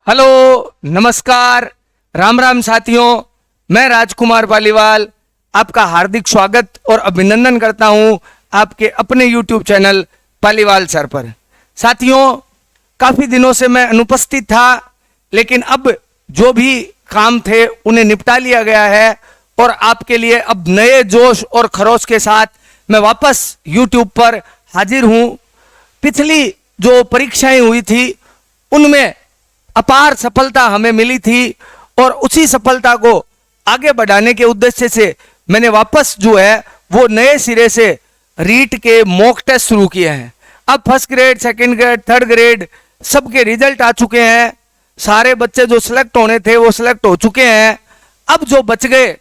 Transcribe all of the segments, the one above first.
Hello, नमस्कार, राम राम साथियों। मैं राजकुमार पालीवाल आपका हार्दिक स्वागत और अभिनंदन करता हूं आपके अपने YouTube चैनल पालीवाल सर पर। साथियों, काफी दिनों से मैं अनुपस्थित था, लेकिन अब जो भी काम थे उन्हें निपटा लिया गया है और आपके लिए अब नए जोश और खरोश के साथ मैं वापस YouTube पर हाजिर हूं। पिछली जो परीक्षाएं हुई थी उनमें अपार सफलता हमें मिली थी और उसी सफलता को आगे बढ़ाने के उद्देश्य से मैंने वापस जो है वो नए सिरे से रीट के मॉक टेस्ट शुरू किए हैं। अब first grade, second grade, third grade सबके रिजल्ट आ चुके हैं। सारे बच्चे जो सिलेक्ट होने थे वो सिलेक्ट हो चुके हैं। अब जो बच गए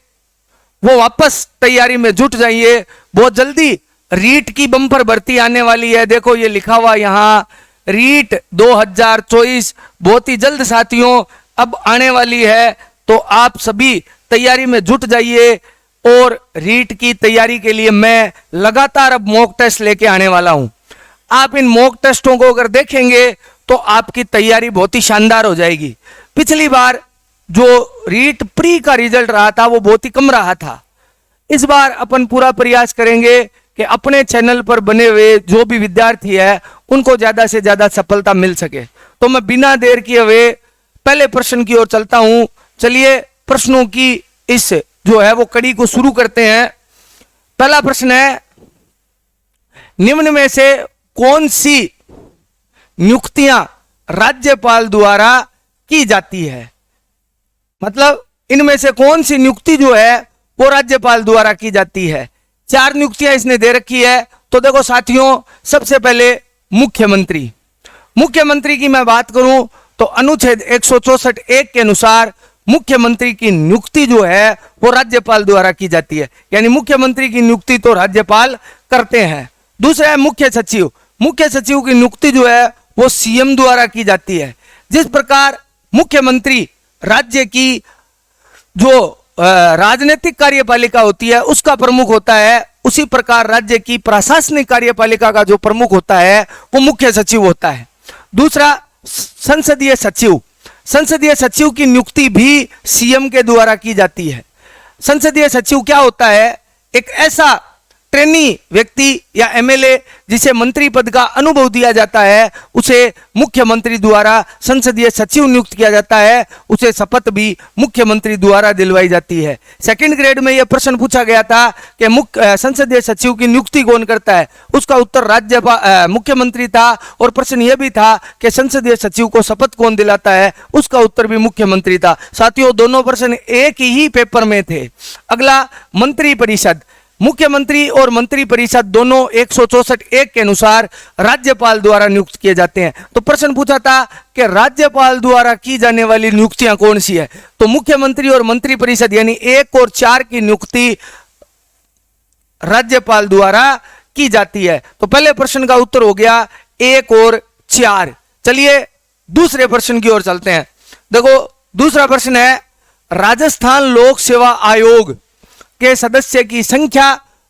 वो वापस तैयारी में जुट जाइए। बहुत जल्दी रीट की बम्पर भर्ती आने वाली है। देखो ये लिखा हुआ यहाँ रीट 2024 बहुत ही जल्द साथियों अब आने वाली है। तो आप सभी तैयारी में जुट जाइए और रीट की तैयारी के लिए मैं लगातार अब मॉक टेस्ट लेके आने वाला हूं। आप इन मॉक टेस्टों को अगर देखेंगे तो आपकी तैयारी बहुत ही शानदार हो जाएगी। पिछली बार जो रीट प्री का रिजल्ट रहा था वो बहुत ही कम रहा था। इस बार अपन पूरा प्रयास करेंगे कि अपने चैनल पर बने हुए जो भी विद्यार्थी है उनको ज्यादा से ज्यादा सफलता मिल सके। तो मैं बिना देर किए हुए पहले प्रश्न की ओर चलता हूं। चलिए प्रश्नों की इस जो है वो कड़ी को शुरू करते हैं। पहला प्रश्न है, निम्न में से कौन सी नियुक्तियां राज्यपाल द्वारा की जाती है? मतलब इनमें से कौन सी नियुक्ति जो है वो राज्यपाल द्वारा की जाती है? 4 नियुक्तियां इसने दे रखी है। तो देखो साथियों, सबसे पहले मुख्यमंत्री। मुख्यमंत्री की मैं बात करूं तो अनुच्छेद 164(1) के अनुसार मुख्यमंत्री की नियुक्ति जो है वो राज्यपाल द्वारा की जाती है, यानी मुख्यमंत्री की नियुक्ति तो राज्यपाल करते हैं। दूसरा है मुख्य सचिव। मुख्य सचिव की नियुक्ति जो है वो सीएम द्वारा की जाती है। जिस प्रकार मुख्यमंत्री राज्य की जो राजनीतिक कार्यपालिका होती है उसका प्रमुख होता है, उसी प्रकार राज्य की प्रशासनिक कार्यपालिका का जो प्रमुख होता है वो मुख्य सचिव होता है। दूसरा संसदीय सचिव। संसदीय सचिव की नियुक्ति भी सीएम के द्वारा की जाती है। संसदीय सचिव क्या होता है? एक ऐसा ट्रेनी व्यक्ति या एमएलए जिसे मंत्री पद का अनुभव दिया जाता है उसे मुख्यमंत्री द्वारा संसदीय सचिव नियुक्त किया जाता है। उसे शपथ भी मुख्यमंत्री द्वारा दिलवाई जाती है। सेकंड ग्रेड में यह प्रश्न पूछा गया था कि संसदीय सचिव की नियुक्ति कौन करता है? उसका उत्तर मुख्यमंत्री था। और प्रश्न यह भी था कि संसदीय सचिव को शपथ कौन दिलाता है? उसका उत्तर भी मुख्यमंत्री था। साथियों, दोनों प्रश्न एक ही पेपर में थे। अगला मंत्री परिषद। मुख्यमंत्री और मंत्री परिषद दोनों 164(1) के अनुसार राज्यपाल द्वारा नियुक्त किए जाते हैं। तो प्रश्न पूछा था कि राज्यपाल द्वारा की जाने वाली नियुक्तियां कौन सी है? तो मुख्यमंत्री और मंत्री परिषद यानी 1 और 4 की नियुक्ति राज्यपाल द्वारा की जाती है। तो पहले प्रश्न का उत्तर हो गया 1 और 4। चलिए दूसरे प्रश्न की ओर चलते हैं। देखो दूसरा प्रश्न है, राजस्थान लोक सेवा आयोग के सदस्य की संख्या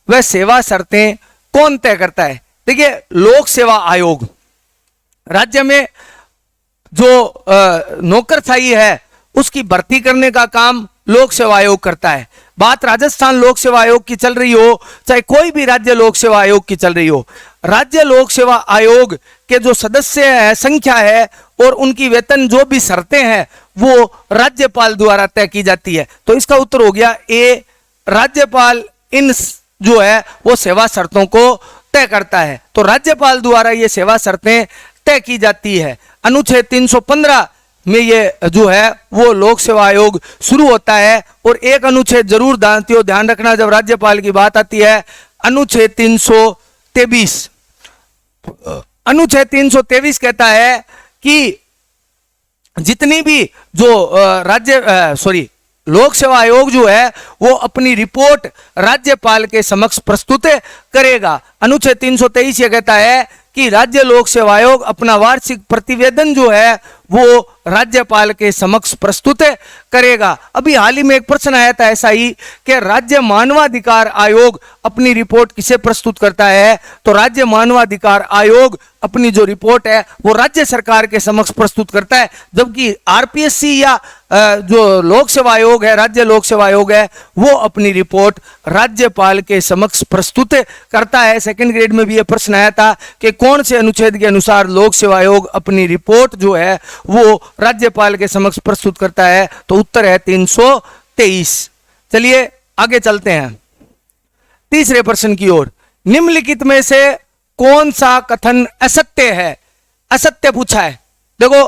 व सेवा शर्तें कौन तय करता है? देखिए, लोक सेवा आयोग राज्य में जो नौकरशाही है उसकी भर्ती करने का काम लोक सेवा आयोग करता है। बात राजस्थान लोक सेवा आयोग की चल रही हो चाहे कोई भी राज्य लोक सेवा आयोग की चल रही हो, राज्य लोक सेवा आयोग के जो सदस्य है संख्या है और उनकी वेतन जो भी शर्तें हैं वो राज्यपाल द्वारा तय की जाती है। तो इसका उत्तर हो गया ए, राज्यपाल इन जो है वो सेवा शर्तों को तय करता है। तो राज्यपाल द्वारा ये सेवा शर्तें तय की जाती है। अनुच्छेद 315 में ये जो है वो लोक सेवा आयोग शुरू होता है। और एक अनुच्छेद जरूर ध्यान रखना जब राज्यपाल की बात आती है, अनुच्छेद 323। अनुच्छेद 323 कहता है कि जितनी भी जो लोक सेवा आयोग जो है वो अपनी रिपोर्ट राज्यपाल के समक्ष प्रस्तुत करेगा। अनुच्छेद 323 ये कहता है कि राज्य लोक सेवा आयोग अपना वार्षिक प्रतिवेदन जो है वो राज्यपाल के समक्ष प्रस्तुत करेगा। अभी हाल ही में एक प्रश्न आया था ऐसा ही कि राज्य मानवाधिकार आयोग अपनी रिपोर्ट किसे प्रस्तुत करता है, तो राज्य मानवाधिकार आयोग अपनी जो रिपोर्ट है वो राज्य सरकार के समक्ष प्रस्तुत करता है, जबकि आरपीएससी या जो लोक सेवा आयोग है, राज्य लोक सेवा आयोग है, वो अपनी रिपोर्ट राज्यपाल के समक्ष प्रस्तुत करता है। सेकंड ग्रेड में भी ये प्रश्न आया था कि कौन से अनुच्छेद के अनुसार लोक सेवा आयोग अपनी रिपोर्ट जो है वो राज्यपाल के समक्ष प्रस्तुत करता है, तो उत्तर है 323। चलिए आगे चलते हैं तीसरे प्रश्न की ओर। निम्नलिखित में से कौन सा कथन असत्य है? असत्य पूछा है। देखो,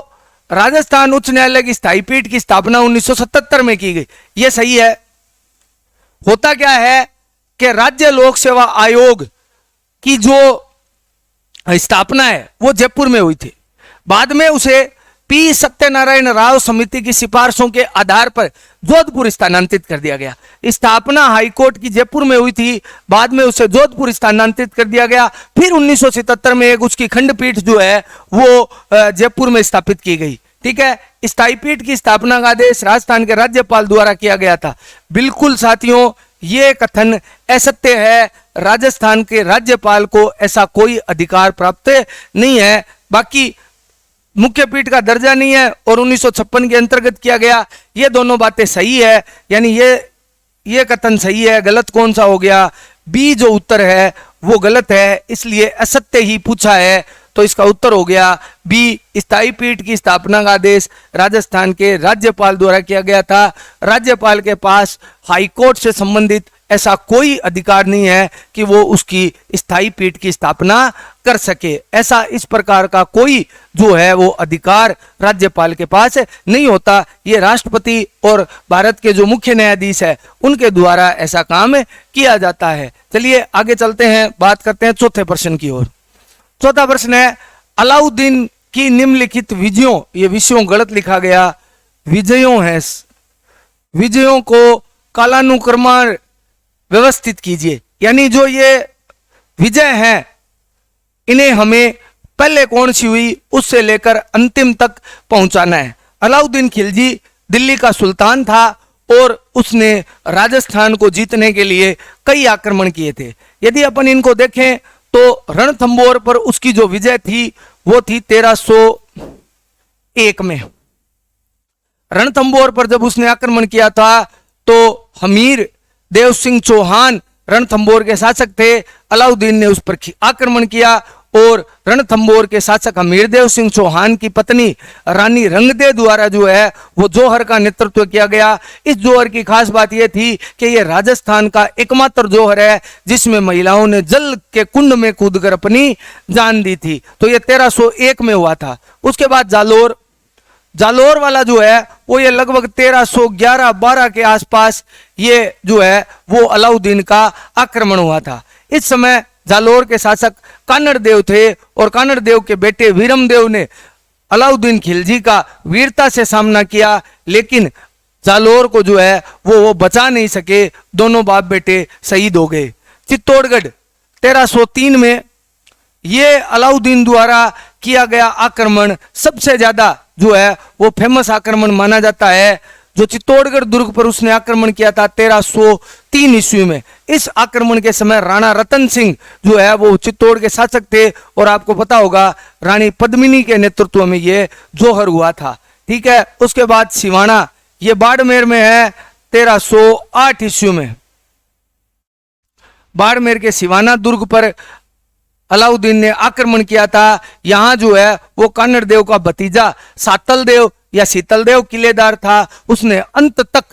राजस्थान उच्च न्यायालय की स्थायी पीठ की स्थापना 1977 में की गई, यह सही है। होता क्या है कि राज्य लोक सेवा आयोग की जो स्थापना है वो जयपुर में हुई थी। बाद में उसे पी सत्यनारायण राव समिति की सिफारिशों के आधार पर जोधपुर स्थानांतरित कर दिया गया। स्थापना हाईकोर्ट की जयपुर में हुई थी, बाद में उसे जोधपुर स्थानांतरित कर दिया गया। फिर 1977 में एक उसकी खंडपीठ जो है वो जयपुर में स्थापित की गई। ठीक है, स्थायी पीठ की स्थापना का आदेश राजस्थान के राज्यपाल द्वारा किया गया था। बिल्कुल साथियों, ये कथन असत्य है। राजस्थान के राज्यपाल को ऐसा कोई अधिकार प्राप्त नहीं है। बाकी मुख्य पीठ का दर्जा नहीं है और 1956 के अंतर्गत किया गया, ये दोनों बातें सही है। यानी ये कथन सही है। गलत कौन सा हो गया? बी जो उत्तर है वो गलत है, इसलिए असत्य ही पूछा है, तो इसका उत्तर हो गया बी। स्थायी पीठ की स्थापना का आदेश राजस्थान के राज्यपाल द्वारा किया गया था। राज्यपाल के पास हाईकोर्ट से संबंधित ऐसा कोई अधिकार नहीं है कि वो उसकी स्थायी पीठ की स्थापना कर सके। ऐसा इस प्रकार का कोई जो है वो अधिकार राज्यपाल के पास नहीं होता। ये राष्ट्रपति और भारत के जो मुख्य न्यायाधीश है उनके द्वारा ऐसा काम किया जाता है। चलिए आगे चलते हैं, बात करते हैं चौथे प्रश्न की ओर। चौथा प्रश्न है, अलाउद्दीन की निम्नलिखित विजयों, ये विषयों गलत लिखा गया, विजयों है, विजयों को कालानुक्रम व्यवस्थित कीजिए। यानी जो ये विजय हैं इन्हें हमें पहले कौन सी हुई उससे लेकर अंतिम तक पहुंचाना है। अलाउद्दीन खिलजी दिल्ली का सुल्तान था और उसने राजस्थान को जीतने के लिए कई आक्रमण किए थे। यदि अपन इनको देखें तो रणथंबोर पर उसकी जो विजय थी वो थी 1301 में। रणथंबोर पर जब उसने आक्रमण किया था तो हमीर देव सिंह चौहान रणथंबोर के शासक थे। अलाउद्दीन ने उस पर आक्रमण किया और रणथंबोर के शासक हमीरदेव सिंह चौहान की पत्नी रानी रंगदे द्वारा जो है वो जोहर का नेतृत्व किया गया। इस जोहर की खास बात यह थी कि यह राजस्थान का एकमात्र जोहर है जिसमें महिलाओं ने जल के कुंड में कूदकर अपनी जान दी थी। तो यह 1301 में हुआ था। उसके बाद जालोर वाला जो है वो ये लगभग 1311-12 के आसपास ये जो है वो अलाउद्दीन का आक्रमण हुआ था। इस समय जालोर के शासक कानड़ देव थे और कानड़ देव के बेटे वीरम देव ने अलाउद्दीन खिलजी का वीरता से सामना किया, लेकिन जालोर को जो है वो बचा नहीं सके। दोनों बाप बेटे शहीद हो गए। चित्तौड़गढ़ 1303 में ये अलाउद्दीन द्वारा किया गया आक्रमण सबसे ज्यादा जो है वो फेमस आक्रमण माना जाता है, जो चित्तौड़गढ़ दुर्ग पर उसने आक्रमण किया था 1303 ईस्वी में। इस आक्रमण के समय राणा रतन सिंह जो है वो चित्तौड़ के शासक थे और आपको पता होगा रानी पद्मिनी के नेतृत्व में ये जोहर हुआ था। ठीक है, उसके बाद सिवाना, ये बाड़मेर में है 1308 ईस्वी में। बाड़मेर के सिवाना दुर्ग पर अलाउद्दीन ने आक्रमण किया था। यहां जो है वो कानड़ देव का भतीजा सातल देव या शीतल देव किलेदार था। उसने अंत तक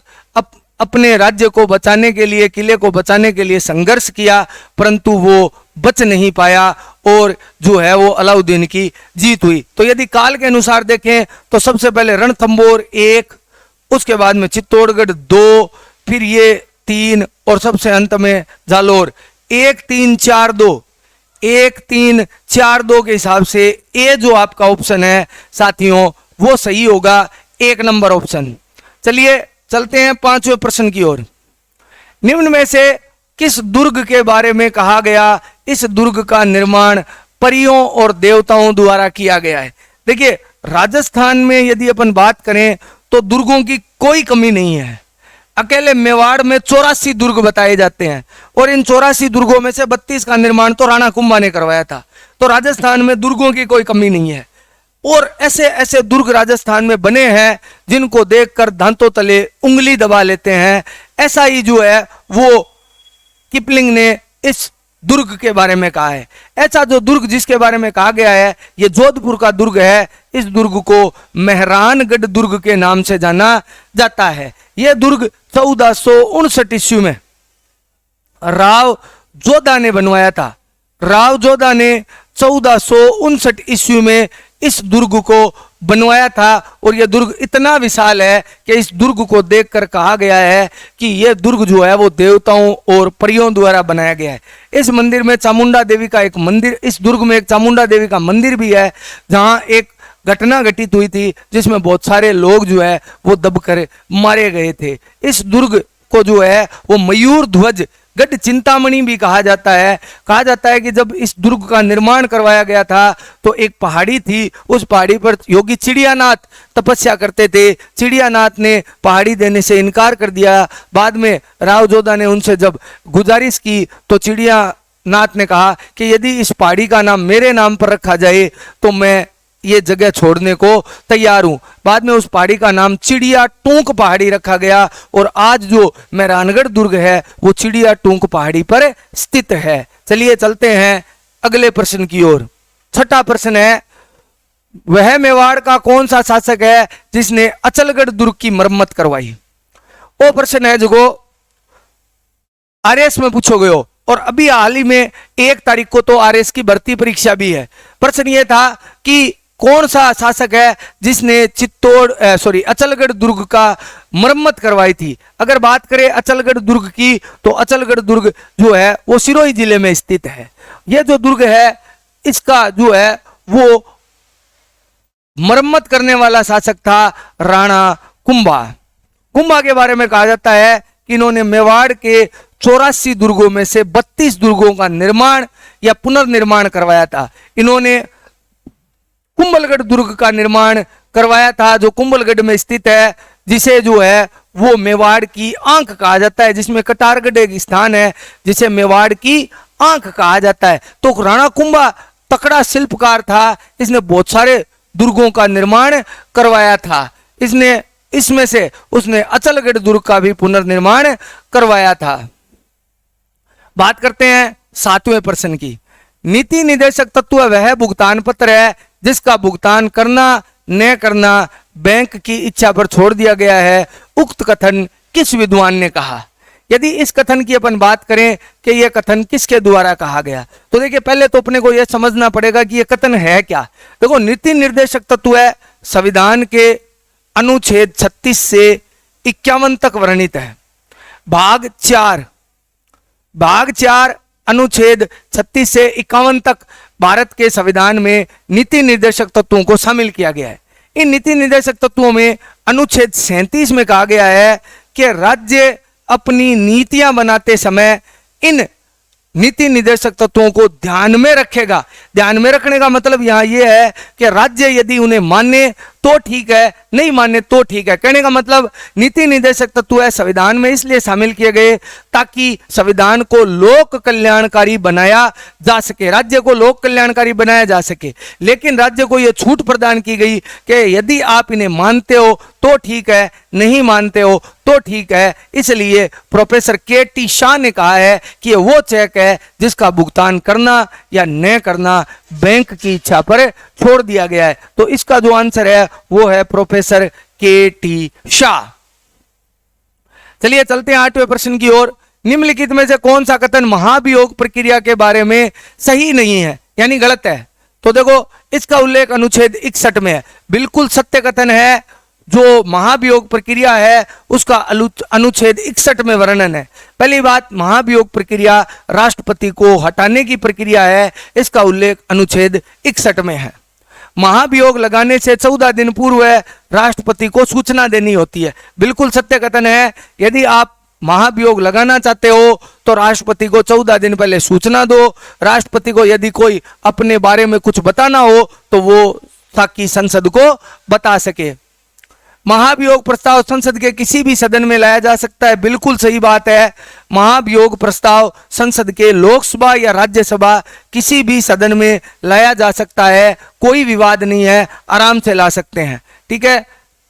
अपने राज्य को बचाने के लिए, किले को बचाने के लिए संघर्ष किया, परंतु वो बच नहीं पाया और जो है वो अलाउद्दीन की जीत हुई। तो यदि काल के अनुसार देखें तो सबसे पहले रणथंबोर 1, उसके बाद में चित्तौड़गढ़ 2, फिर ये 3 और सबसे अंत में जालोर। 1342 के हिसाब से ए जो आपका ऑप्शन है साथियों वो सही होगा, 1 नंबर ऑप्शन। चलिए चलते हैं 5वें प्रश्न की ओर। निम्न में से किस दुर्ग के बारे में कहा गया? इस दुर्ग का निर्माण परियों और देवताओं द्वारा किया गया है। देखिए, राजस्थान में यदि अपन बात करें तो दुर्गों की कोई कमी नहीं है। अकेले मेवाड़ में 84 दुर्ग बताए जाते हैं और इन 84 दुर्गों में से 32 का निर्माण तो राणा कुंभा ने करवाया था। तो राजस्थान में दुर्गों की कोई कमी नहीं है और ऐसे ऐसे दुर्ग राजस्थान में बने हैं जिनको देखकर दांतों तले उंगली दबा लेते हैं। ऐसा ही जो है वो किपलिंग ने इस दुर्ग के बारे में कहा है। ऐसा जो दुर्ग जिसके बारे में कहा गया है ये जोधपुर का दुर्ग है। इस दुर्ग को मेहरानगढ़ दुर्ग के नाम से जाना जाता है। यह दुर्ग 1459 ईस्वी में राव जोधा ने बनवाया था। राव जोधा ने 1459 ईस्वी में इस दुर्ग को बनवाया था और यह दुर्ग इतना विशाल है कि इस दुर्ग को देखकर कहा गया है कि यह दुर्ग जो है वो देवताओं और परियों द्वारा बनाया गया है। इस मंदिर में चामुंडा देवी का एक मंदिर, इस दुर्ग में एक चामुंडा देवी का मंदिर भी है जहां एक घटना घटित हुई थी जिसमें बहुत सारे लोग जो है वो दबकर मारे गए थे। इस दुर्ग को जो है वो मयूर ध्वज गढ़ चिंतामणि भी कहा जाता है। कहा जाता है कि जब इस दुर्ग का निर्माण करवाया गया था तो एक पहाड़ी थी, उस पहाड़ी पर योगी चिड़ियानाथ तपस्या करते थे। चिड़ियानाथ ने पहाड़ी देने से इनकार कर दिया। बाद में राव जोधा ने उनसे जब गुजारिश की तो चिड़ियानाथ ने कहा कि यदि इस पहाड़ी का नाम मेरे नाम पर रखा जाए तो मैं ये जगह छोड़ने को तैयार हूं। बाद में उस पहाड़ी का नाम चिड़िया टूंक पहाड़ी रखा गया और आज जो मेहरानगढ़ दुर्ग है वो चिड़िया टूंक पहाड़ी पर स्थित है। चलिए चलते हैं अगले प्रश्न की ओर। छठा प्रश्न है, वह मेवाड़ का कौन सा शासक है जिसने अचलगढ़ दुर्ग की मरम्मत करवाई? वो प्रश्न है जो आरएस में पूछो गए हो और अभी हाल ही में 1 तारीख को तो आरएस की भर्ती परीक्षा भी है। प्रश्न ये था कि कौन सा शासक है जिसने अचलगढ़ दुर्ग का मरम्मत करवाई थी? अगर बात करें अचलगढ़ दुर्ग की तो अचलगढ़ दुर्ग जो है वो सिरोही जिले में स्थित है। यह जो दुर्ग है इसका जो है वो मरम्मत करने वाला शासक था राणा कुंभा। कुंभा के बारे में कहा जाता है कि इन्होंने मेवाड़ के 84 दुर्गों में से 32 दुर्गों का निर्माण या पुनर्निर्माण करवाया था। इन्होंने कुंभलगढ़ दुर्ग का निर्माण करवाया था जो कुंभलगढ़ में स्थित है, जिसे जो है वो मेवाड़ की आंख कहा जाता है, जिसमें कटारगढ़ एक स्थान है जिसे मेवाड़ की आंख कहा जाता है। तो राणा कुंभा तकड़ा शिल्पकार था, इसने बहुत सारे दुर्गों का निर्माण करवाया था। इसमें से उसने अचलगढ़ दुर्ग का भी पुनर्निर्माण करवाया था। बात करते हैं 7वें प्रश्न की। नीति निर्देशक तत्व वह भुगतान पत्र है जिसका भुगतान करना न करना बैंक की इच्छा पर छोड़ दिया गया है। उक्त कथन किस विद्वान ने कहा? यदि इस कथन की अपन बात करें कि यह कथन किसके द्वारा कहा गया तो देखिए पहले तो अपने को यह समझना पड़ेगा कि यह कथन है क्या। देखो, नीति निर्देशक तत्व है संविधान के अनुच्छेद 36 से 51 तक वर्णित है। भाग 4 अनुच्छेद 36 से 51 तक भारत के संविधान में नीति निर्देशक तत्वों को शामिल किया गया है। इन नीति निर्देशक तत्वों में अनुच्छेद 37 में कहा गया है कि राज्य अपनी नीतियां बनाते समय इन नीति निर्देशक तत्वों को ध्यान में रखेगा। ध्यान में रखने का मतलब यहां यह है कि राज्य यदि उन्हें माने तो ठीक है, नहीं माने तो ठीक है। कहने का मतलब नीति निर्देशक तत्व है संविधान में इसलिए शामिल किए गए ताकि संविधान को लोक कल्याणकारी बनाया जा सके, राज्य को लोक कल्याणकारी बनाया जा सके। लेकिन राज्य को यह छूट प्रदान की गई कि यदि आप इन्हें मानते हो तो ठीक है, नहीं मानते हो तो ठीक है। इसलिए प्रोफेसर के.टी. शाह ने कहा है कि यह वो चेक है जिसका भुगतान करना या न करना बैंक की इच्छा पर छोड़ दिया गया है। तो इसका जो आंसर है वो है प्रोफेसर के.टी. शाह। चलिए चलते हैं 8वें प्रश्न की ओर। निम्नलिखित में से कौन सा कथन महाभियोग प्रक्रिया के बारे में सही नहीं है यानी गलत है? तो देखो, इसका उल्लेख अनुच्छेद 61 में है। बिल्कुल सत्य कथन है। जो महाभियोग प्रक्रिया है उसका अनुच्छेद 61 में वर्णन है। पहली बात, महाभियोग प्रक्रिया राष्ट्रपति को हटाने की प्रक्रिया है, इसका उल्लेख अनुच्छेद 61 में है। महाभियोग लगाने से 14 दिन पूर्व राष्ट्रपति को सूचना देनी होती है। बिल्कुल सत्य कथन है। यदि आप महाभियोग लगाना चाहते हो तो राष्ट्रपति को 14 दिन पहले सूचना दो। राष्ट्रपति को यदि कोई अपने बारे में कुछ बताना हो तो वो ताकि संसद को बता सके। महाभियोग प्रस्ताव संसद के किसी भी सदन में लाया जा सकता है, बिल्कुल सही बात है। महाभियोग प्रस्ताव संसद के लोकसभा या राज्यसभा किसी भी सदन में लाया जा सकता है, कोई विवाद नहीं है, आराम से ला सकते हैं। ठीक है,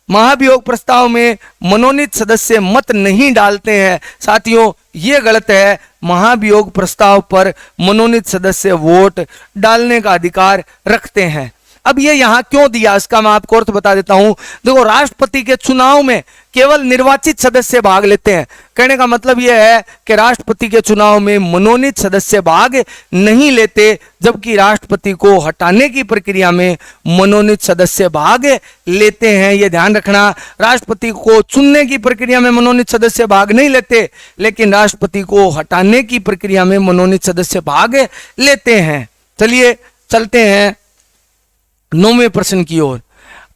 महाभियोग प्रस्ताव में मनोनीत सदस्य मत नहीं डालते हैं। साथियों, ये गलत है। महाभियोग प्रस्ताव पर मनोनीत सदस्य वोट डालने का अधिकार रखते हैं। अब ये यहां क्यों दिया, इसका मैं आपको अर्थ बता देता हूं। देखो, राष्ट्रपति के चुनाव में केवल निर्वाचित सदस्य भाग लेते हैं। कहने का मतलब यह है कि राष्ट्रपति के चुनाव में मनोनीत सदस्य भाग नहीं लेते, जबकि राष्ट्रपति को हटाने की प्रक्रिया में मनोनीत सदस्य भाग लेते हैं। यह ध्यान रखना, राष्ट्रपति को चुनने की प्रक्रिया में मनोनीत सदस्य भाग नहीं लेते, लेकिन राष्ट्रपति को हटाने की प्रक्रिया में मनोनीत सदस्य भाग लेते हैं। चलिए चलते हैं 9वें प्रश्न की ओर।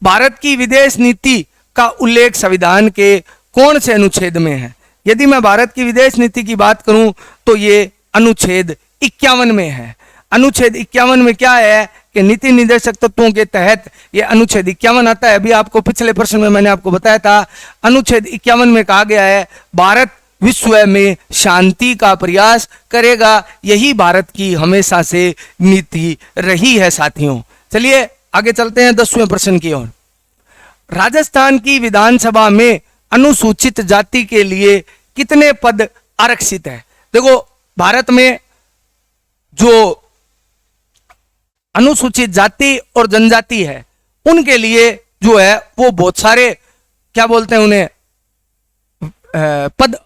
भारत की विदेश नीति का उल्लेख संविधान के कौन से अनुच्छेद में है? यदि मैं भारत की विदेश नीति की बात करूं तो ये अनुच्छेद 51 में है। अनुच्छेद 51 में क्या है कि नीति निर्देशक तत्वों के तहत ये अनुच्छेद 51 आता है। अभी आपको पिछले प्रश्न में मैंने आपको बताया था, अनुच्छेद 51 में कहा गया है भारत विश्व में शांति का प्रयास करेगा। यही भारत की हमेशा से नीति रही है। साथियों, चलिए आगे चलते हैं 10वें प्रश्न की ओर। राजस्थान की विधानसभा में अनुसूचित जाति के लिए कितने पद आरक्षित है? देखो, भारत में जो अनुसूचित जाति और जनजाति है उनके लिए जो है वो बहुत सारे, क्या बोलते हैं उन्हें, पद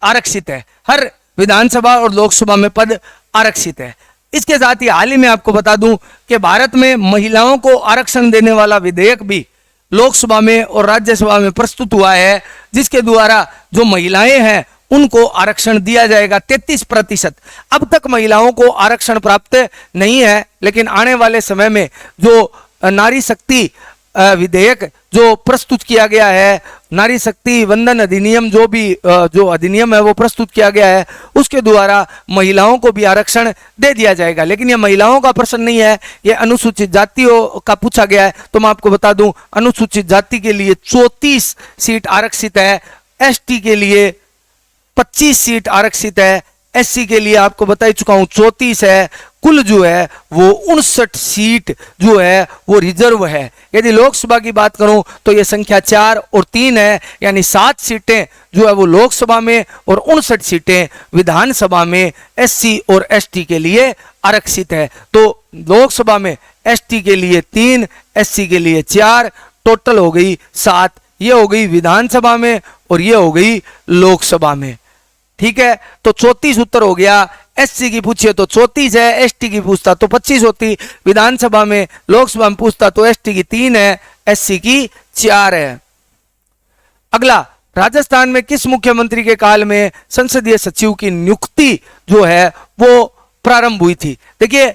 आरक्षित है। हर विधानसभा और लोकसभा में पद आरक्षित है। इसके साथ ही हाल ही में आपको बता दूं कि भारत में महिलाओं को आरक्षण देने वाला विधेयक भी लोकसभा में और राज्यसभा में प्रस्तुत हुआ है, जिसके द्वारा जो महिलाएं हैं उनको आरक्षण दिया जाएगा 33%। अब तक महिलाओं को आरक्षण प्राप्त नहीं है, लेकिन आने वाले समय में जो नारी शक्ति विधेयक जो प्रस्तुत किया गया है, नारी शक्ति वंदन अधिनियम, जो अधिनियम है वो प्रस्तुत किया गया है, उसके द्वारा महिलाओं को भी आरक्षण दे दिया जाएगा। लेकिन ये महिलाओं का प्रश्न नहीं है, ये अनुसूचित जातियों का पूछा गया है। तो मैं आपको बता दूं, अनुसूचित जाति के लिए 34 सीट आरक्षित है, एसटी के लिए 25 सीट आरक्षित है, एससी के लिए आपको बता ही चुका हूं 34 है। कुल जो है वो 59 सीट जो है वो रिजर्व है। यदि लोकसभा की बात करूं तो ये संख्या 4 और 3 है, यानी 7 सीटें जो है वो लोकसभा में और 59 सीटें विधानसभा में एससी और एसटी के लिए आरक्षित है। तो लोकसभा में एसटी के लिए 3, एससी के लिए 4, टोटल हो गई 7। ये हो गई विधानसभा में और ये हो गई लोकसभा में। ठीक है, तो 34 उत्तर हो गया। एससी की पूछिए तो 34 है, एसटी की पूछता तो 25 होती। विधानसभा में, लोकसभा में पूछता तो एसटी की 3 है, एससी की 4 है। अगला, राजस्थान में किस मुख्यमंत्री के काल में संसदीय सचिव की नियुक्ति जो है वो प्रारंभ हुई थी? देखिए,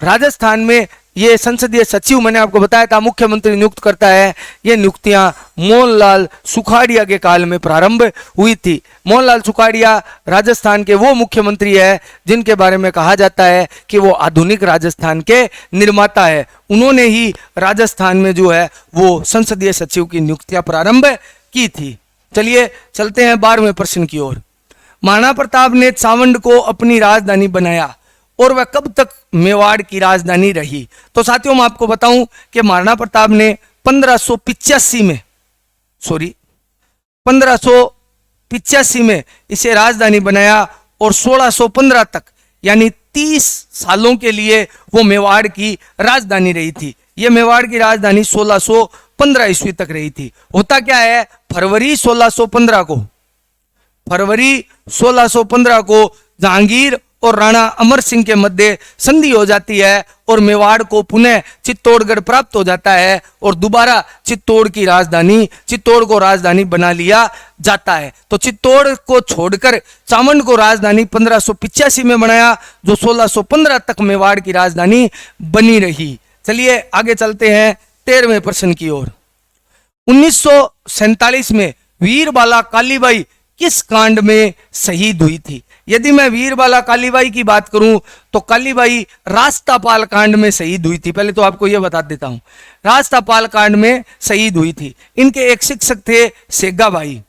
राजस्थान में ये संसदीय सचिव मैंने आपको बताया था मुख्यमंत्री नियुक्त करता है। ये नियुक्तियां मोहनलाल सुखाड़िया के काल में प्रारंभ हुई थी। मोहनलाल सुखाड़िया राजस्थान के वो मुख्यमंत्री है जिनके बारे में कहा जाता है कि वो आधुनिक राजस्थान के निर्माता है। उन्होंने ही राजस्थान में जो है वो संसदीय सचिव की नियुक्तियां प्रारंभ की थी। चलिए चलते हैं 12वें प्रश्न की ओर। महाराणा प्रताप ने चावंड को अपनी राजधानी बनाया और वह कब तक मेवाड़ की राजधानी रही? तो साथियों, मैं आपको बताऊं कि महाराणा प्रताप ने 1585 में इसे राजधानी बनाया और 1615 तक यानी 30 सालों के लिए वो मेवाड़ की राजधानी रही थी। ये मेवाड़ की राजधानी 1615 ईस्वी तक रही थी। होता क्या है, फरवरी 1615 को जहांगीर और राणा अमर सिंह के मध्य संधि हो जाती है और मेवाड़ को पुनः चित्तौड़गढ़ प्राप्त हो जाता है और दोबारा चित्तौड़ को राजधानी बना लिया जाता है। तो चित्तौड़ को छोड़कर चावंड को राजधानी 1585 में बनाया, जो 1615 तक मेवाड़ की राजधानी बनी रही। चलिए आगे चलते हैं 13वें प्रश्न की ओर। 1947 में वीरबाला कालीबाई किस कांड में शहीद हुई थी। यदि मैं वीरबाला कालीबाई की बात करूं तो कालीबाई रास्तापाल कांड में शहीद हुई थी। पहले तो आपको यह बता देता हूं, रास्तापाल कांड में शहीद हुई थी। इनके एक शिक्षक थे सेगाबाई।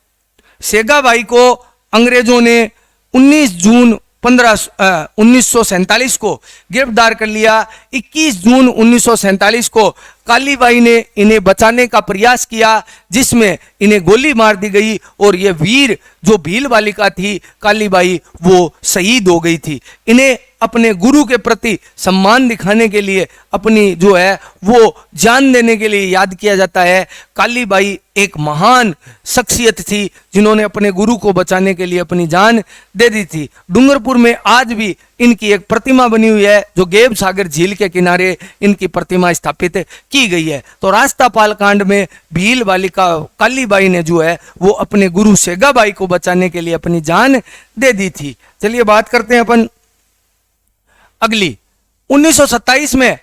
सेगाबाई को अंग्रेजों ने 19 जून 1947 को गिरफ्तार कर लिया। 21 जून 1947 को कालीबाई ने इन्हें बचाने का प्रयास किया, जिसमें इन्हें गोली मार दी गई और ये वीर जो भील बालिका थी कालीबाई, वो शहीद हो गई थी। इन्हें अपने गुरु के प्रति सम्मान दिखाने के लिए, अपनी जो है वो जान देने के लिए याद किया जाता है। कालीबाई एक महान शख्सियत थी जिन्होंने अपने गुरु को बचाने के लिए अपनी जान दे दी थी। डूंगरपुर में आज भी इनकी एक प्रतिमा बनी हुई है, जो गेब सागर झील के किनारे इनकी प्रतिमा स्थापित की गई है। तो रास्तापाल कांड में भील बालिका कालीबाई ने जो है वो अपने गुरु सेगाबाई को बचाने के लिए अपनी जान दे दी थी। चलिए बात करते हैं अपन अगली। 1927 में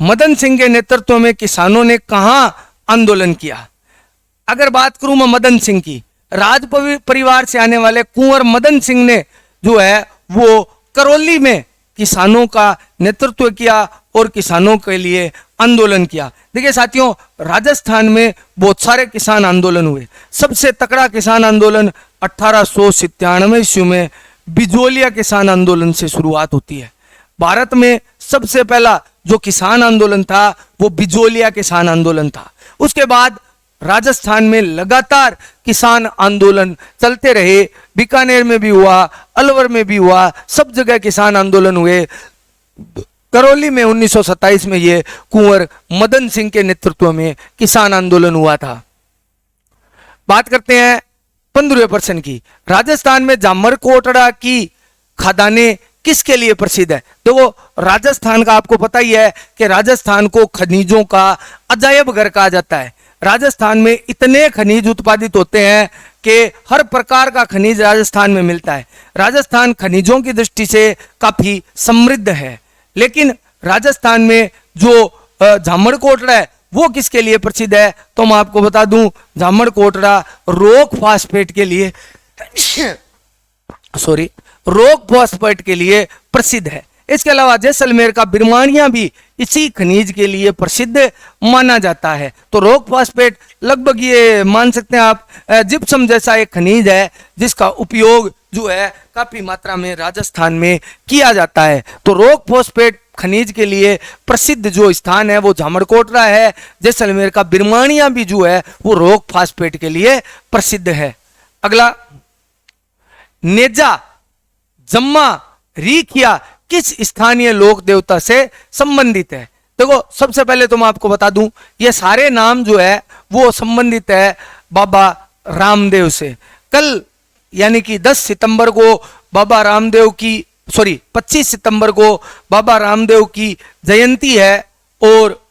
मदन सिंह के नेतृत्व में किसानों ने कहां आंदोलन किया। अगर बात करूं मैं मदन सिंह की, राज परिवार से आने वाले कुंवर मदन सिंह ने जो है वो करौली में किसानों का नेतृत्व किया और किसानों के लिए आंदोलन किया। देखिए साथियों, राजस्थान में बहुत सारे किसान आंदोलन हुए। सबसे तकड़ा किसान आंदोलन 1897 ईस्वी में बिजोलिया किसान आंदोलन से शुरुआत होती है। भारत में सबसे पहला जो किसान आंदोलन था वो बिजोलिया किसान आंदोलन था। उसके बाद राजस्थान में लगातार किसान आंदोलन चलते रहे। बीकानेर में भी हुआ, अलवर में भी हुआ, सब जगह किसान आंदोलन हुए। करौली में 1927 में ये कुंवर मदन सिंह के नेतृत्व में किसान आंदोलन हुआ था। बात करते हैं 15% की। राजस्थान में जामर कोटड़ा की खदानें किसके लिए प्रसिद्ध है। देखो राजस्थान का आपको पता ही है कि राजस्थान को खनिजों का अजायब घर कहा जाता है। राजस्थान में इतने खनिज उत्पादित होते हैं कि हर प्रकार का खनिज राजस्थान में मिलता है। राजस्थान खनिजों की दृष्टि से काफी समृद्ध है। लेकिन राजस्थान में जो जामर कोटड़ा है वो किसके लिए प्रसिद्ध है, तो मैं आपको बता दूं, जामर कोटड़ा रॉक फॉस्फेट के लिए रॉक फॉस्फेट के लिए प्रसिद्ध है। इसके अलावा जैसलमेर का बिरमानिया भी इसी खनिज के लिए प्रसिद्ध माना जाता है। तो रॉक फॉस्फेट लगभग ये मान सकते हैं आप जिप्सम जैसा एक खनिज है जिसका उपयोग जो है काफी मात्रा में राजस्थान में किया जाता है। तो रॉक फॉस्फेट खनिज के लिए प्रसिद्ध जो स्थान है वो जामरकोटड़ा है। जैसलमेर का बिरमानिया भी जो है वो रॉक फॉस्फेट के लिए प्रसिद्ध है। अगला, नेजा, जम्मा, रीखिया किस स्थानीय लोक देवता से संबंधित है। देखो सबसे पहले तो मैं आपको बता दूं, ये सारे नाम जो है वो संबंधित है बाबा रामदेव से। कल यानी कि 10 सितंबर को बाबा रामदेव की 25 सितंबर को बाबा रामदेव की जयंती है और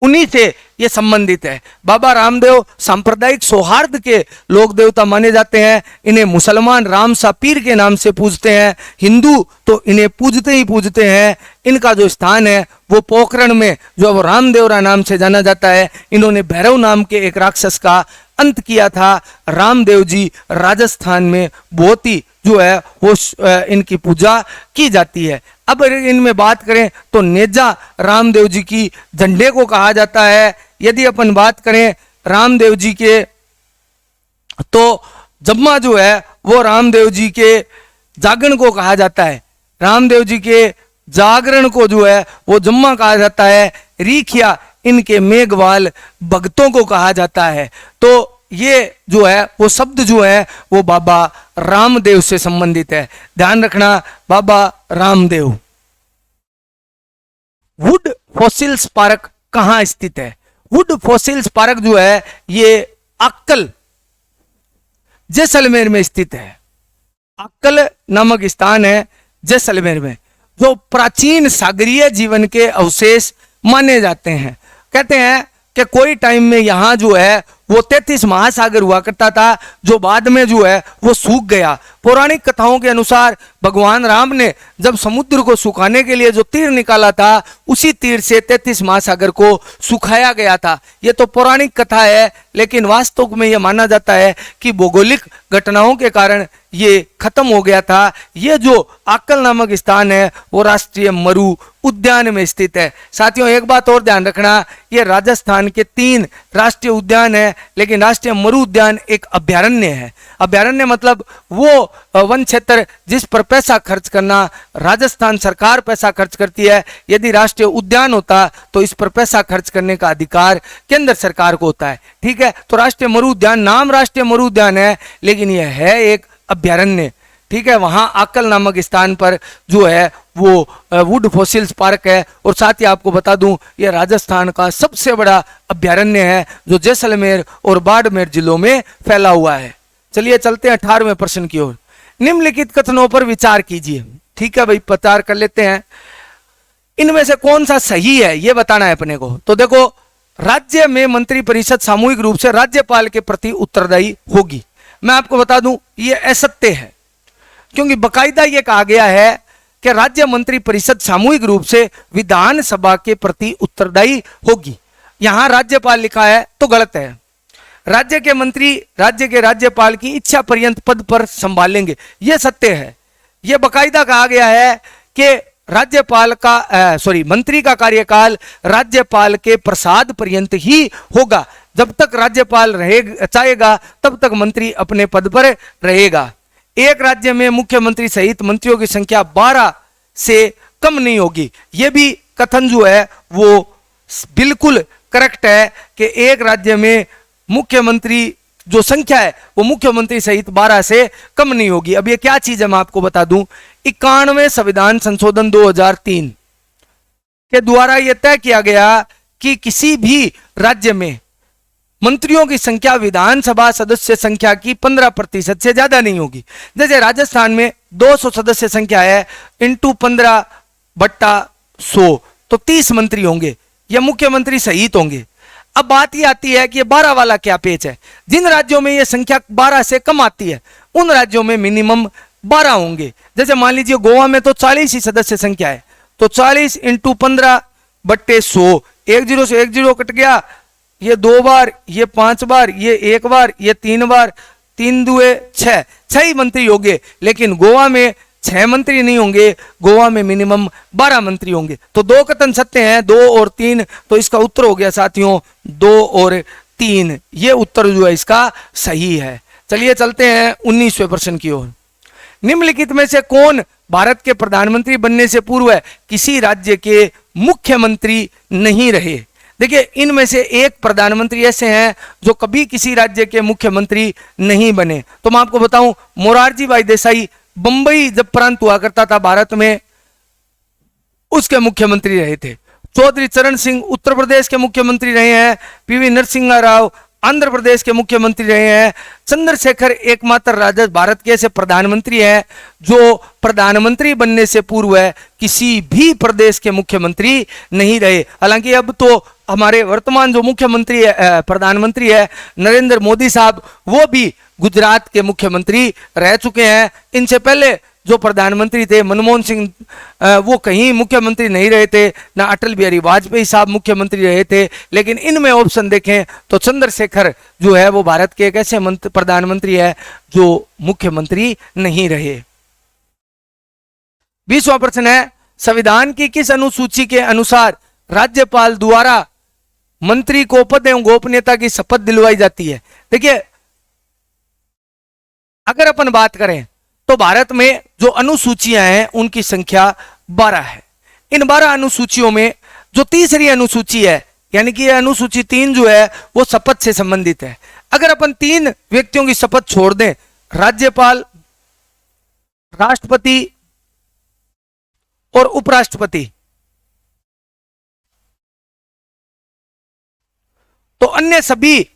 उन्हीं से ये संबंधित है। बाबा रामदेव सांप्रदायिक सौहार्द के लोक देवता माने जाते हैं। इन्हें मुसलमान राम सा पीर के नाम से पूजते हैं, हिंदू तो इन्हें पूजते ही पूजते हैं। इनका जो स्थान है वो पोखरण में जो रामदेवरा नाम से जाना जाता है। इन्होंने भैरव नाम के एक राक्षस का अंत किया था। रामदेव जी राजस्थान में बहुत ही जो है वो इनकी पूजा की जाती है। अब इनमें बात करें तो नेजा रामदेव जी की झंडे को कहा जाता है। यदि अपन बात करें रामदेव जी के तो जम्मा जो है वो रामदेव जी के जागरण को कहा जाता है। रामदेव जी के जागरण को जो है वो जम्मा कहा जाता है। रीखिया इनके मेघवाल भक्तों को कहा जाता है। तो ये जो है वो शब्द जो है वो बाबा रामदेव से संबंधित है, ध्यान रखना, Baba Ramdev. Would fossils park कहां स्थित है। वुड फॉसिल्स पार्क जो है ये अक्कल जैसलमेर में स्थित है। अक्कल नामक स्थान है जैसलमेर में, जो प्राचीन सागरीय जीवन के अवशेष माने जाते हैं। कहते हैं कि कोई टाइम में यहां जो है वो 33 महासागर हुआ करता था, जो बाद में जो है वो सूख गया। पौराणिक कथाओं के अनुसार भगवान राम ने जब समुद्र को सुखाने के लिए जो तीर निकाला था, उसी तीर से 33 महासागर को सुखाया गया था। यह तो पौराणिक कथा है, लेकिन वास्तव में यह माना जाता है कि भौगोलिक घटनाओं के कारण ये खत्म हो गया था। ये जो आकल नामक स्थान है वो राष्ट्रीय मरु उद्यान में स्थित है। साथियों, एक बात और ध्यान रखना, ये राजस्थान के 3 राष्ट्रीय उद्यान है, लेकिन राष्ट्रीय मरु उद्यान एक अभ्यारण्य है। अभ्यारण्य मतलब वो वन क्षेत्र जिस पर पैसा खर्च करना, राजस्थान सरकार पैसा खर्च करती है। यदि राष्ट्रीय उद्यान होता तो इस पर पैसा खर्च करने का अधिकार केंद्र सरकार को होता है। ठीक है, तो राष्ट्रीय मरु उद्यान, नाम राष्ट्रीय मरु उद्यान है, लेकिन यह है एक अभ्यारण्य। ठीक है, वहां आकल नामक स्थान पर जो है वो वुड फॉसिल्स पार्क है। और साथ ही आपको बता दूं, यह राजस्थान का सबसे बड़ा अभ्यारण्य है जो जैसलमेर और बाड़मेर जिलों में फैला हुआ है। चलिए चलते हैं 18वें प्रश्न की ओर। निम्नलिखित कथनों पर विचार कीजिए। ठीक है भाई, विचार कर लेते हैं। इनमें से कौन सा सही है ये बताना है अपने को। तो देखो, राज्य में मंत्रिपरिषद सामूहिक रूप से राज्यपाल के प्रति उत्तरदायी होगी। मैं आपको बता दूं, ये असत्य है, क्योंकि बकायदा ये कहा गया है कि राज्य मंत्रिपरिषद सामूहिक रूप से विधानसभा के प्रति उत्तरदायी होगी। यहां राज्यपाल लिखा है तो गलत है। राज्य के मंत्री राज्य के राज्यपाल की इच्छा पर्यंत पद पर संभालेंगे, यह सत्य है। यह बकायदा कहा गया है कि राज्यपाल का मंत्री का कार्यकाल राज्यपाल के प्रसाद पर्यंत ही होगा। जब तक राज्यपाल चाहेगा तब तक मंत्री अपने पद पर रहेगा। एक राज्य में मुख्यमंत्री सहित मंत्रियों की संख्या 12 से कम नहीं होगी। यह भी कथन जो है वो बिल्कुल करेक्ट है कि एक राज्य में मुख्यमंत्री जो संख्या है वो मुख्यमंत्री सहित 12 से कम नहीं होगी। अब ये क्या चीज है मैं आपको बता दूं। 91वें संविधान संशोधन 2003 के द्वारा यह तय किया गया कि किसी भी राज्य में मंत्रियों की संख्या विधानसभा सदस्य संख्या की 15% से ज्यादा नहीं होगी। जैसे राजस्थान में 200 सदस्य संख्या है, इंटू 15/100 तो 30 मंत्री होंगे, या मुख्यमंत्री सहित होंगे। अब बात ये आती है कि ये 12 वाला क्या पेच है। जिन राज्यों में ये संख्या 12 से कम आती है उन राज्यों में मिनिमम 12 होंगे। जैसे मान लीजिए गोवा में तो 40 ही सदस्य संख्या है, तो 40 इंटू 15/100, 10 से 10 कट गया, ये 2 बार, ये 5 बार, ये 1 बार, ये 3 बार, 3 दुए 6 ही मंत्री होंगे। लेकिन गोवा में 6 मंत्री नहीं होंगे, गोवा में मिनिमम 12 मंत्री होंगे। तो 2 कथन सत्य हैं, 2 और 3, तो इसका उत्तर हो गया साथियों 2 और 3। ये उत्तर जो है इसका सही है। चलिए चलते हैं 19वें प्रश्न की ओर। निम्नलिखित में से कौन भारत के प्रधानमंत्री बनने से पूर्व किसी राज्य के मुख्यमंत्री नहीं रहे। देखिए, इनमें से एक प्रधानमंत्री ऐसे हैं जो कभी किसी राज्य के मुख्यमंत्री नहीं बने। तो मैं आपको बताऊं, मोरारजी भाई देसाई बंबई जब प्रांत हुआ करता था भारत में, उसके मुख्यमंत्री रहे थे। चौधरी चरण सिंह उत्तर प्रदेश के मुख्यमंत्री रहे हैं। पीवी नरसिम्हा राव आंध्र प्रदेश के मुख्यमंत्री रहे हैं। चंद्रशेखर एकमात्र भारत के ऐसे प्रधानमंत्री हैं जो प्रधानमंत्री बनने से पूर्व किसी भी प्रदेश के मुख्यमंत्री नहीं रहे। हालांकि अब तो हमारे वर्तमान जो मुख्यमंत्री है, प्रधानमंत्री है नरेंद्र मोदी साहब, वो भी गुजरात के मुख्यमंत्री रह चुके हैं। इनसे पहले जो प्रधानमंत्री थे मनमोहन सिंह, वो कहीं मुख्यमंत्री नहीं रहे थे, ना अटल बिहारी वाजपेयी साहब मुख्यमंत्री रहे थे। लेकिन इनमें ऑप्शन देखें तो चंद्रशेखर जो है वो भारत के एक ऐसे प्रधानमंत्री है जो मुख्यमंत्री नहीं रहे। 20वां प्रश्न है, संविधान की किस अनुसूची के अनुसार राज्यपाल द्वारा मंत्री को पद एवं गोपनीयता की शपथ दिलवाई जाती है। देखिए, अगर अपन बात करें तो भारत में जो अनुसूचियां हैं उनकी संख्या 12 है। इन 12 अनुसूचियों में जो तीसरी अनुसूची है, यानी कि अनुसूची 3 जो है वो शपथ से संबंधित है। अगर अपन 3 व्यक्तियों की शपथ छोड़ दें, राज्यपाल, राष्ट्रपति और उपराष्ट्रपति, तो अन्य सभी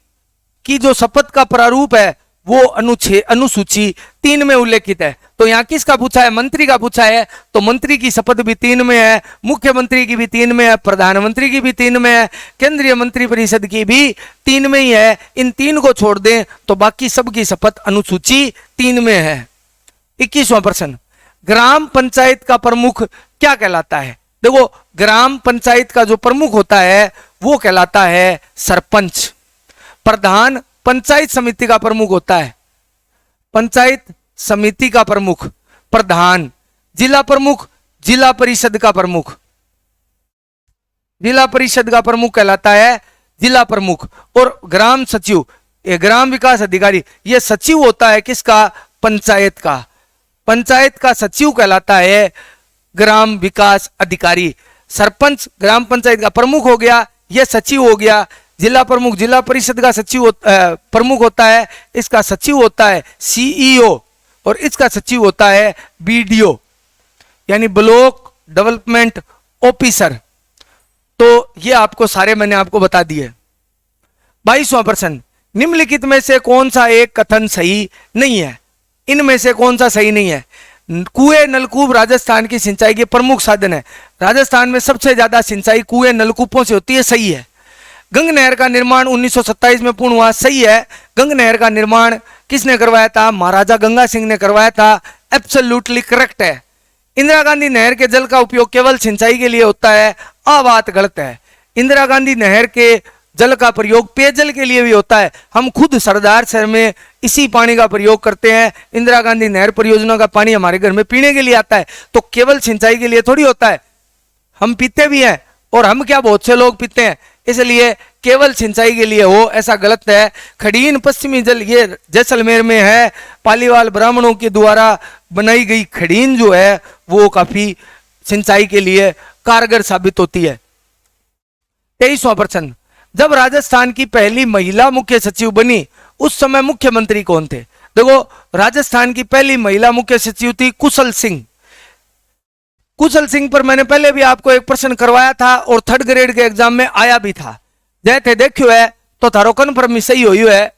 की जो शपथ का प्रारूप है वो अनुसूची 3 में उल्लेखित है। तो यहां किसका पूछा है? मंत्री का पूछा है। तो मंत्री की शपथ भी 3 में है, मुख्यमंत्री की भी 3 में है, प्रधानमंत्री की भी 3 में है, केंद्रीय मंत्रिपरिषद की भी 3 में ही है। इन 3 को छोड़ दें तो बाकी सबकी शपथ अनुसूची 3 में है। 21वां प्रश्न, ग्राम पंचायत का प्रमुख क्या कहलाता है? देखो, ग्राम पंचायत का जो प्रमुख होता है वो कहलाता है सरपंच। प्रधान पंचायत समिति का प्रमुख होता है, पंचायत समिति का प्रमुख प्रधान। जिला प्रमुख जिला परिषद का प्रमुख, जिला परिषद का प्रमुख कहलाता है जिला प्रमुख। और ग्राम सचिव, ये ग्राम विकास अधिकारी, ये सचिव होता है किसका? पंचायत का। पंचायत का सचिव कहलाता है ग्राम विकास अधिकारी। सरपंच ग्राम पंचायत का प्रमुख हो गया, यह सचिव हो गया। जिला प्रमुख जिला परिषद का सचिव प्रमुख होता है, इसका सचिव होता है सीईओ, और इसका सचिव होता है बीडीओ यानी ब्लॉक डेवलपमेंट ऑफिसर। तो ये आपको सारे मैंने आपको बता दिए। 22वां प्रश्न, निम्नलिखित में से कौन सा एक कथन सही नहीं है? इनमें से कौन सा सही नहीं है? कुएं नलकूप राजस्थान की सिंचाई के प्रमुख साधन है। राजस्थान में सबसे ज्यादा सिंचाई कुएं नलकूपों से होती है, सही है। गंग नहर का निर्माण 1927 में पूर्ण हुआ, सही है। गंग नहर का निर्माण किसने करवाया था? महाराजा गंगा सिंह ने करवाया था, एब्सोल्युटली करेक्ट है। इंदिरा गांधी नहर के जल का उपयोग केवल सिंचाई के लिए होता है, आ बात गलत है। इंदिरा गांधी नहर के जल का प्रयोग पेयजल के लिए भी होता है। हम खुद सरदार शहर में इसी पानी का प्रयोग करते हैं। इंदिरा गांधी नहर परियोजना का पानी हमारे घर में पीने के लिए आता है, तो केवल सिंचाई के लिए थोड़ी होता है। हम पीते भी हैं, और हम क्या बहुत से लोग पीते हैं, इसलिए केवल सिंचाई के लिए हो ऐसा गलत है। खडीन पश्चिमी जल, ये जैसलमेर में है, पालीवाल ब्राह्मणों के द्वारा बनाई गई खडीन जो है वो काफी सिंचाई के लिए कारगर साबित होती है। 23वां प्रश्न, जब राजस्थान की पहली महिला मुख्य सचिव बनी उस समय मुख्यमंत्री कौन थे? देखो, राजस्थान की पहली महिला मुख्य सचिव थी कुशल सिंह। कुशल सिंह पर मैंने पहले भी आपको एक प्रश्न करवाया था और 3rd ग्रेड के एग्जाम में आया भी था। जय थे देखियो है तो थारो कन्फर्म सही हुई है।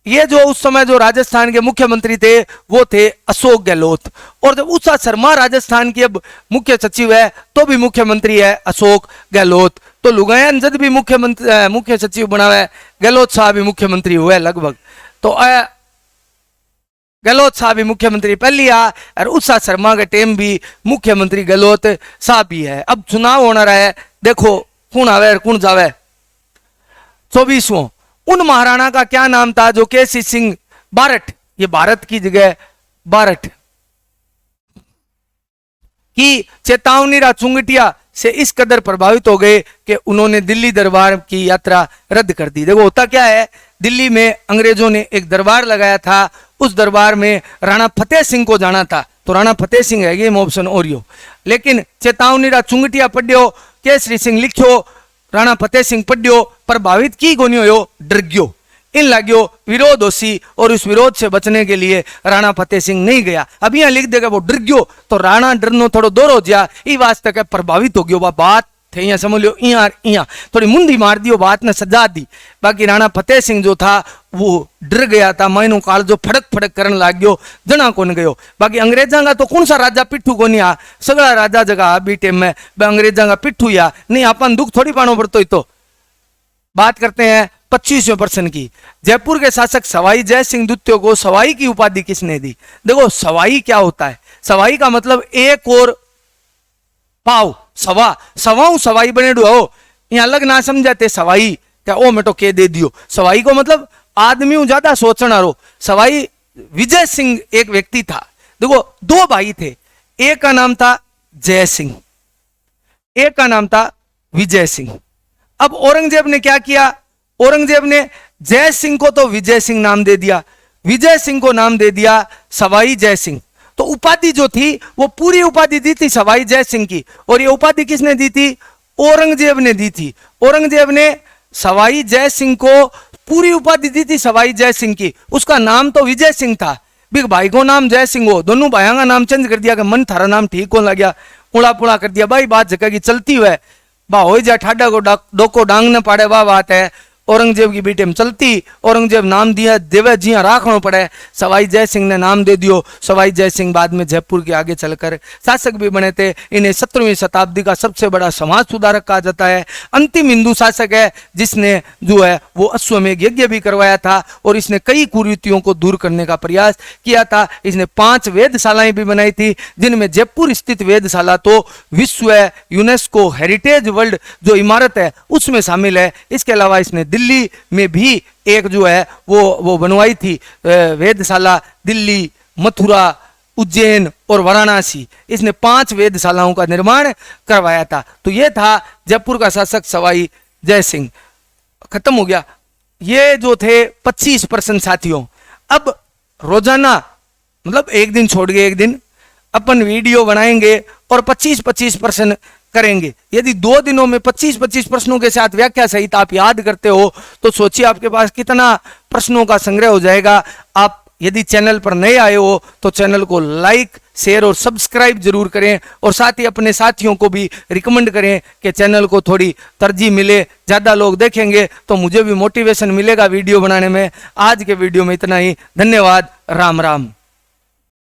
ये जो उस समय जो राजस्थान के मुख्यमंत्री थे वो थे अशोक गहलोत। और जब उषा शर्मा राजस्थान की अब मुख्य सचिव है तो भी मुख्यमंत्री है अशोक गहलोत। तो लुगायन जब भी मुख्य सचिव बना है, गहलोत साहब भी मुख्यमंत्री हुए लगभग। तो गहलोत साहब भी मुख्यमंत्री पहली आ, और उषा शर्मा के टेम भी मुख्यमंत्री गहलोत साहब भी है। अब चुनाव होना रहा है, देखो कौन आवे और कौन जावे। 24वां, उन महाराणा का क्या नाम था जो केसी सिंह बारठ, ये भारत की जगह बारठ की चेतावनी चुंगटिया से इस कदर प्रभावित हो गए कि उन्होंने दिल्ली दरबार की यात्रा रद्द कर दी। देखो होता क्या है, दिल्ली में अंग्रेजों ने एक दरबार लगाया था, उस दरबार में राणा फतेह सिंह को जाना था, तो राणा फतेह सिंह है गेम ऑप्शन ओरियो। लेकिन चेतावनी चुंगटिया पढ़ियो, केसरी सिंह लिखियो, राणा फतेह सिंह पढ़ियो, प्रभावित की गोनियो यो डर गयो, इन लाग्यो विरोध होसी, और उस विरोध से बचने के लिए राणा फतेह सिंह नहीं गया। अब यहाँ लिख देगा वो डर गयो, तो राणा डरनो थोड़ो दूर हो जा, ई वास्ते के प्रभावित हो गयो। बात थे यहाँ समझ लो, यहाँ थोड़ी मुंदी मार दियो, बात ने सजा दी। बाकी राणा फतेह सिंह जो था वो डर गया था, महीनों काल जो फड़क फड़क करने लग गयो, जना कौन गयो। बाकी अंग्रेजा का तो कौन सा राजा पिट्ठू को नहीं आ, सगला राजा जगह बी टेम में अंग्रेजा का पिट्ठू या नहीं, अपन दुख थोड़ी पानो पड़तो। तो बात करते हैं 25वें प्रश्न की। जयपुर के शासक सवाई जय सिंह द्वितीय को सवाई की उपाधि किसने दी? देखो सवाई क्या होता है, सवाई का मतलब एक और पाव, सवा सवाऊ सवाई बने हो, यहाँ अलग ना समझाते सवाई क्या ओ मैं तो के दे दियो। सवाई को मतलब आदमी ज्यादा सोचना रो। सवाई विजय सिंह एक व्यक्ति था। देखो दो भाई थे, एक का नाम था जय सिंह, एक का नाम था विजय सिंह। अब औरंगजेब ने क्या किया, औरंगजेब ने जय सिंह को तो विजय सिंह नाम दे दिया, विजय सिंह को नाम दे दिया सवाई जय सिंह। तो उपाधि जो थी वो पूरी उपाधि दी थी सवाई जय सिंह की, और ये उपाधि किसने दी थी? औरंगजेब ने दी थी। औरंगजेब ने सवाई जय सिंह को पूरी उपाधि दी थी सवाई जय सिंह की। उसका नाम तो विजय सिंह था, बिग भाई को नाम जय सिंह हो, दोनों भाइयों का नाम चेंज कर दिया कि मन थारा नाम ठीक हो लग गया, उड़ा पुड़ा कर दिया। भाई बात जगह की चलती हुए बा हो जा ठाडा को डोको डांग न पाड़े, वाह बात है। औरंगजेब की बीटे में चलती, औरंगजेब नाम दिया देवे जिया राखना पड़े, सवाई जय सिंह ने नाम दे दियो। सवाई जय सिंह बाद में जयपुर के आगे चलकर शासक भी बने थे। इन्हें 17वीं शताब्दी का सबसे बड़ा समाज सुधारक कहा जाता है। अंतिम हिंदू शासक है जिसने जो है वो अश्वमेध यज्ञ भी करवाया था और इसने कई कुरीतियों को दूर करने का प्रयास किया था। इसने 5 वेधशालाएं भी बनाई थी, जिनमें जयपुर स्थित वेधशाला तो विश्व यूनेस्को हेरिटेज वर्ल्ड जो इमारत है उसमें शामिल है। इसके अलावा इसने दिल्ली में भी एक जो है वो बनवाई थी वेधशाला, दिल्ली, मथुरा, उज्जैन और वाराणसी। इसने 5 वेधशालाओं का निर्माण करवाया था। तो ये था जयपुर का शासक सवाई जय सिंह। खत्म हो गया। ये जो थे 25 प्रश्न साथियों। अब रोजाना मतलब एक दिन छोड़ के एक दिन अपन वीडियो बनाएंगे और 25-25 प्रश्न करेंगे। यदि 2 दिनों में 25-25 प्रश्नों के साथ व्याख्या सहित आप याद करते हो तो सोचिए आपके पास कितना प्रश्नों का संग्रह हो जाएगा। आप यदि चैनल पर नए आए हो तो चैनल को लाइक, शेयर और सब्सक्राइब जरूर करें और साथ ही अपने साथियों को भी रिकमेंड करें कि चैनल को थोड़ी तरजीह मिले। ज़्यादा लोग देखेंगे तो मुझे भी मोटिवेशन मिलेगा वीडियो बनाने में। आज के वीडियो में इतना ही। धन्यवाद। राम राम।